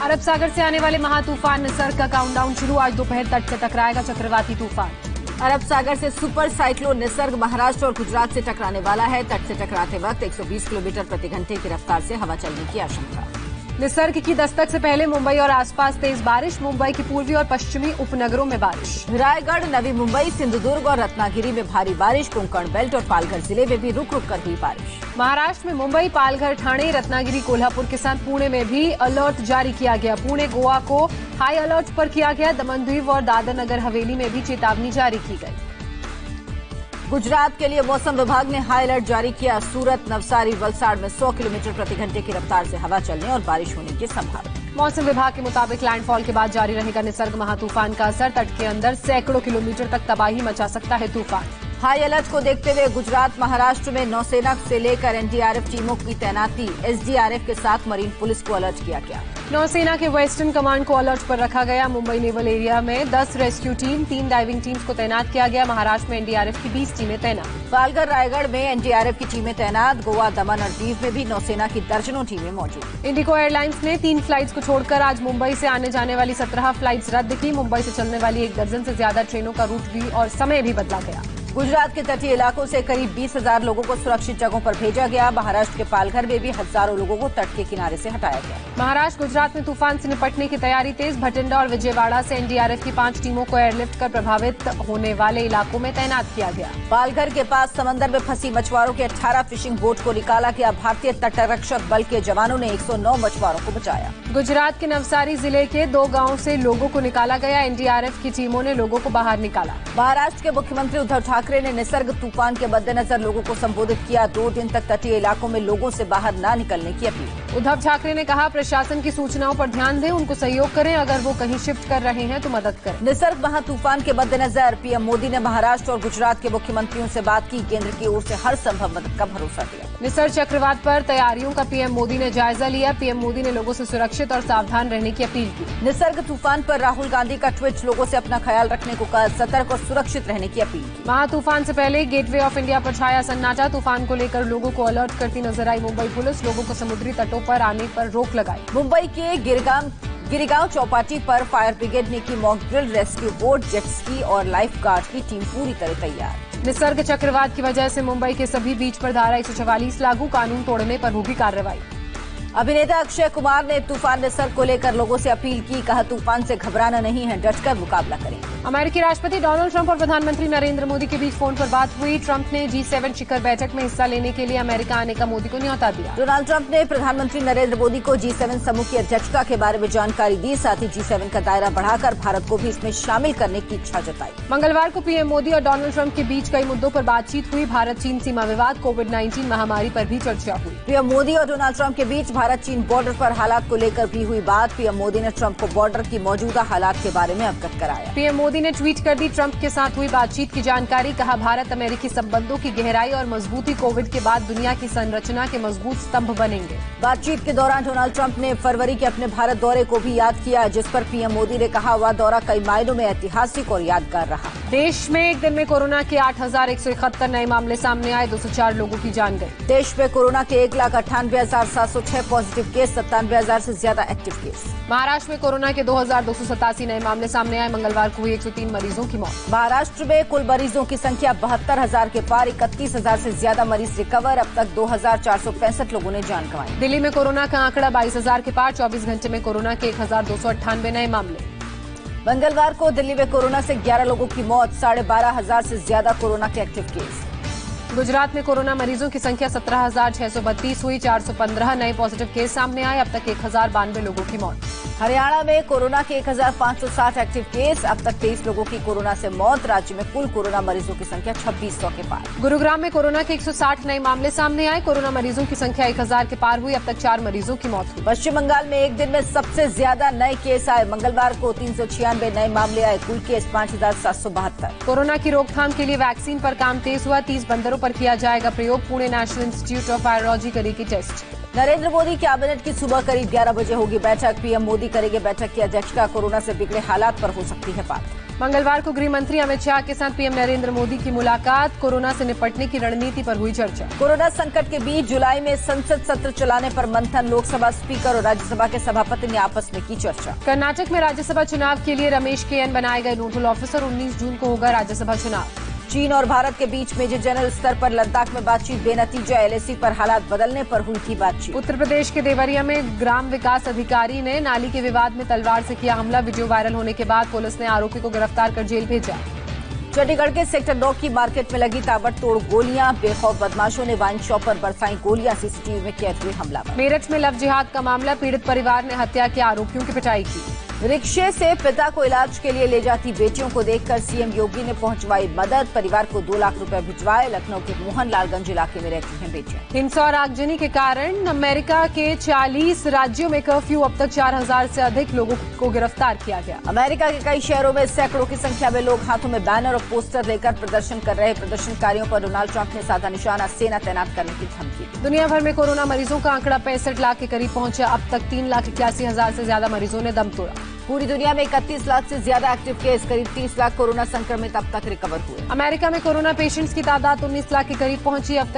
अरब सागर से आने वाले महातूफान निसर्ग का काउंटडाउन शुरू। आज दोपहर तट से टकराएगा चक्रवाती तूफान। अरब सागर से सुपर साइक्लोन निसर्ग महाराष्ट्र और गुजरात से टकराने वाला है। तट से टकराते वक्त 120 किलोमीटर प्रति घंटे की रफ्तार से हवा चलने की आशंका। निसर्ग की दस्तक से पहले मुंबई और आसपास तेज बारिश। मुंबई की पूर्वी और पश्चिमी उपनगरों में बारिश। रायगढ़, नवी मुंबई, सिंधुदुर्ग और रत्नागिरी में भारी बारिश। कोंकण बेल्ट और पालघर जिले में भी रुक रुक कर हुई बारिश। महाराष्ट्र में मुंबई, पालघर, ठाणे, रत्नागिरी, कोल्हापुर के साथ पुणे में भी अलर्ट जारी किया गया। पुणे, गोवा को हाई अलर्ट पर किया गया। दमन दीव और दादर नगर हवेली में भी चेतावनी जारी की गई। गुजरात के लिए मौसम विभाग ने हाई अलर्ट जारी किया। सूरत, नवसारी, वलसाड़ में 100 किलोमीटर प्रति घंटे की रफ्तार से हवा चलने और बारिश होने की संभावना। मौसम विभाग के मुताबिक लैंडफॉल के बाद जारी रहेगा निसर्ग महातूफान का असर। तट के अंदर सैकड़ों किलोमीटर तक तबाही मचा सकता है तूफान। हाई अलर्ट को देखते हुए गुजरात, महाराष्ट्र में नौसेना से लेकर एनडीआरएफ टीमों की तैनाती। एसडीआरएफ के साथ मरीन पुलिस को अलर्ट किया गया। नौसेना के वेस्टर्न कमांड को अलर्ट पर रखा गया। मुंबई नेवल एरिया में 10 रेस्क्यू टीम, 3 डाइविंग टीम्स को तैनात किया गया। महाराष्ट्र में एनडीआरएफ की 20 टीमें तैनात। पालघर, रायगढ़ में एनडीआरएफ की टीमें तैनात। गोवा, दमन और दीव में भी नौसेना की दर्जनों टीमें मौजूद। इंडिगो एयरलाइंस ने 3 फ्लाइट्स को छोड़कर आज मुंबई से आने जाने वाली 17 फ्लाइट्स रद्द की। मुंबई से चलने वाली 1 दर्जन से ज्यादा ट्रेनों का रूट भी और समय भी बदला गया। गुजरात के तटीय इलाकों से करीब 20,000 लोगों को सुरक्षित जगहों पर भेजा गया। महाराष्ट्र के पालघर में भी हजारों लोगों को तट के किनारे से हटाया गया। महाराष्ट्र, गुजरात में तूफान से निपटने की तैयारी तेज। भटिंडा और विजयवाड़ा से एनडीआरएफ की 5 टीमों को एयरलिफ्ट कर प्रभावित होने वाले इलाकों में तैनात किया गया। पालघर के पास समंदर में फंसी मछुआरों के 18 फिशिंग बोट को निकाला गया। भारतीय तटरक्षक बल के जवानों ने 109 मछुआरों को बचाया। गुजरात के नवसारी जिले के 2 गांवों से लोगों को निकाला गया। एनडीआरएफ की टीमों ने लोगों को बाहर निकाला। महाराष्ट्र के मुख्यमंत्री उद्धव ठाकरे ने निसर्ग तूफान के मद्देनजर लोगों को संबोधित किया। 2 दिन तक तटीय इलाकों में लोगों से बाहर न निकलने की अपील। उद्धव ठाकरे ने कहा, प्रशासन की सूचनाओं पर ध्यान दें, उनको सहयोग करें। अगर वो कहीं शिफ्ट कर रहे हैं तो मदद करें। निसर्ग महातूफान के मद्देनजर पीएम मोदी ने महाराष्ट्र और गुजरात के मुख्यमंत्रियों से बात की। केंद्र की ओर से हर संभव मदद का भरोसा दिया। निसर्ग चक्रवात पर तैयारियों का पीएम मोदी ने जायजा लिया। पीएम मोदी ने लोगों से सुरक्षित और सावधान रहने की अपील की। निसर्ग तूफान पर राहुल गांधी का ट्वीट, लोगों से अपना ख्याल रखने को कहा। सतर्क और सुरक्षित रहने की अपील की। महातूफान से पहले गेटवे ऑफ इंडिया पर छाया सन्नाटा। तूफान को लेकर लोगों को अलर्ट करती नजर आई मुंबई पुलिस। लोगों को समुद्री तटों पर आने पर रोक लगाई। मुंबई के गिरिगांव चौपाटी पर फायर ब्रिगेड ने की mock drill. Rescue boat, jet ski और लाइफ गार्ड की टीम पूरी तरह तैयार। निसर्ग चक्रवात की वजह से मुंबई के सभी बीच पर धारा 144 लागू। कानून तोड़ने पर होगी कार्रवाई। अभिनेता अक्षय कुमार ने तूफान निसर्ग को लेकर लोगों से अपील की। कहा, तूफान से घबराना नहीं है, डटकर मुकाबला करें। अमेरिकी राष्ट्रपति डोनाल्ड ट्रंप और प्रधानमंत्री नरेंद्र मोदी के बीच फोन पर बात हुई। ट्रंप ने G7 शिखर बैठक में हिस्सा लेने के लिए अमेरिका आने का मोदी को न्योता दिया। डोनाल्ड ट्रंप ने प्रधानमंत्री नरेंद्र मोदी को G7 समूह की अध्यक्षता के बारे में जानकारी दी। साथ ही G7 का दायरा बढ़ाकर भारत को भी इसमें शामिल करने की इच्छा जताई। मंगलवार को पीएम मोदी और डोनाल्ड ट्रंप के बीच कई मुद्दों पर बातचीत हुई। भारत चीन सीमा विवाद, कोविड-19 महामारी पर भी चर्चा हुई। पीएम मोदी और डोनाल्ड ट्रंप के बीच भारत चीन बॉर्डर पर हालात को लेकर भी हुई बात। पीएम मोदी ने ट्रंप को बॉर्डर की मौजूदा हालात के बारे में अवगत कराया। पीएम मोदी ने ट्वीट कर दी ट्रंप के साथ हुई बातचीत की जानकारी। कहा, भारत अमेरिकी संबंधों की गहराई और मजबूती कोविड के बाद दुनिया की संरचना के मजबूत स्तंभ बनेंगे। बातचीत के दौरान डोनाल्ड ट्रंप ने फरवरी के अपने भारत दौरे को भी याद किया, जिस पर पीएम मोदी ने कहा, वह दौरा कई मायनों में ऐतिहासिक और यादगार रहा। देश में एक दिन में कोरोना के 8,171 नए मामले सामने आए। 204 लोगों की जान गई। देश में कोरोना के 1,98,706 पॉजिटिव केस, 97,000 से ज्यादा एक्टिव केस। महाराष्ट्र में कोरोना के 2,287 नए मामले सामने आए। मंगलवार को हुई 103 मरीजों की मौत। महाराष्ट्र में कुल मरीजों की संख्या 72,000 के पार। 31,000 से ज्यादा मरीज रिकवर। अब तक 2,465 लोगों ने जान गंवाई। दिल्ली में कोरोना का आंकड़ा 22,000 के पार। 24 घंटे में कोरोना के 1,298 नए मामले। मंगलवार को दिल्ली में कोरोना से 11 लोगों की मौत। 12,500 से ज्यादा कोरोना के एक्टिव केस। गुजरात में कोरोना मरीजों की संख्या 17,632 हुई। 415 नए पॉजिटिव केस सामने आए। अब तक 1,092 लोगों की मौत। हरियाणा में कोरोना के 1,560 एक्टिव केस। अब तक 23 लोगों की कोरोना से मौत। राज्य में कुल कोरोना मरीजों की संख्या 2,600 के पार। गुरुग्राम में कोरोना के 160 नए मामले सामने आए। कोरोना मरीजों की संख्या 1,000 के पार हुई। अब तक 4 मरीजों की मौत हुई। पश्चिम बंगाल में एक दिन में सबसे ज्यादा नए केस आए। मंगलवार को 396 नए मामले आए। कुल केस 5,772। कोरोना की रोकथाम के लिए वैक्सीन पर काम तेज हुआ। 30 बंदरों पर किया जाएगा प्रयोग। Pune national institute of virology करेगी टेस्ट। नरेंद्र मोदी कैबिनेट की सुबह करीब 11 बजे होगी बैठक। पीएम मोदी करेंगे बैठक की अध्यक्षता। कोरोना से बिगड़े हालात पर हो सकती है बात। मंगलवार को गृह मंत्री अमित शाह के साथ पीएम नरेंद्र मोदी की मुलाकात। कोरोना से निपटने की रणनीति पर हुई चर्चा। कोरोना संकट के बीच जुलाई में संसद सत्र चलाने पर मंथन। लोकसभा स्पीकर और राज्यसभा के सभापति ने आपस में की चर्चा। कर्नाटक में राज्यसभा चुनाव के लिए रमेश केएन बनाए गए नोडल ऑफिसर। 19 जून को होगा राज्यसभा चुनाव। चीन और भारत के बीच मेजर जनरल स्तर पर लद्दाख में बातचीत बेनतीजा। एलएसी पर हालात बदलने पर हुई थी बातचीत। उत्तर प्रदेश के देवरिया में ग्राम विकास अधिकारी ने नाली के विवाद में तलवार से किया हमला। वीडियो वायरल होने के बाद पुलिस ने आरोपी को गिरफ्तार कर जेल भेजा। चंडीगढ़ के सेक्टर 9 की मार्केट में लगी ताबड़तोड़ गोलियां। बेखौफ बदमाशों ने वाइन शॉप पर बरसाई गोलियां। सीसीटीवी में कैद हुए हमलावर। मेरठ में लव जिहाद का मामला। पीड़ित परिवार ने हत्या के आरोपियों की पिटाई की। रिक्शे से पिता को इलाज के लिए ले जाती बेटियों को देखकर सीएम योगी ने पहुंचवाई मदद। परिवार को 2 लाख रुपए भिजवाए। लखनऊ के मोहनलालगंज इलाके में रहती हैं बेटियां। हिंसा और आगजनी के कारण अमेरिका के 40 राज्यों में कर्फ्यू। अब तक 4000 से अधिक लोगों को गिरफ्तार किया गया। अमेरिका के कई शहरों में सैकड़ों की संख्या में लोग हाथों में बैनर और पोस्टर लेकर प्रदर्शन कर रहे। प्रदर्शनकारियों पर डोनाल्ड ट्रंप ने साधा निशाना। सेना तैनात करने की धमकी। दुनिया भर में कोरोना मरीजों का आंकड़ा 65 लाख के करीब पहुंचा। अब तक 3,81,000 से ज्यादा मरीजों ने दम तोड़ा। पूरी दुनिया में 31 लाख से ज्यादा एक्टिव केस। करीब 30 लाख कोरोना संक्रमित अब तक रिकवर हुए। अमेरिका में कोरोना पेशेंट्स की तादाद 19 लाख के करीब पहुंची। अब तक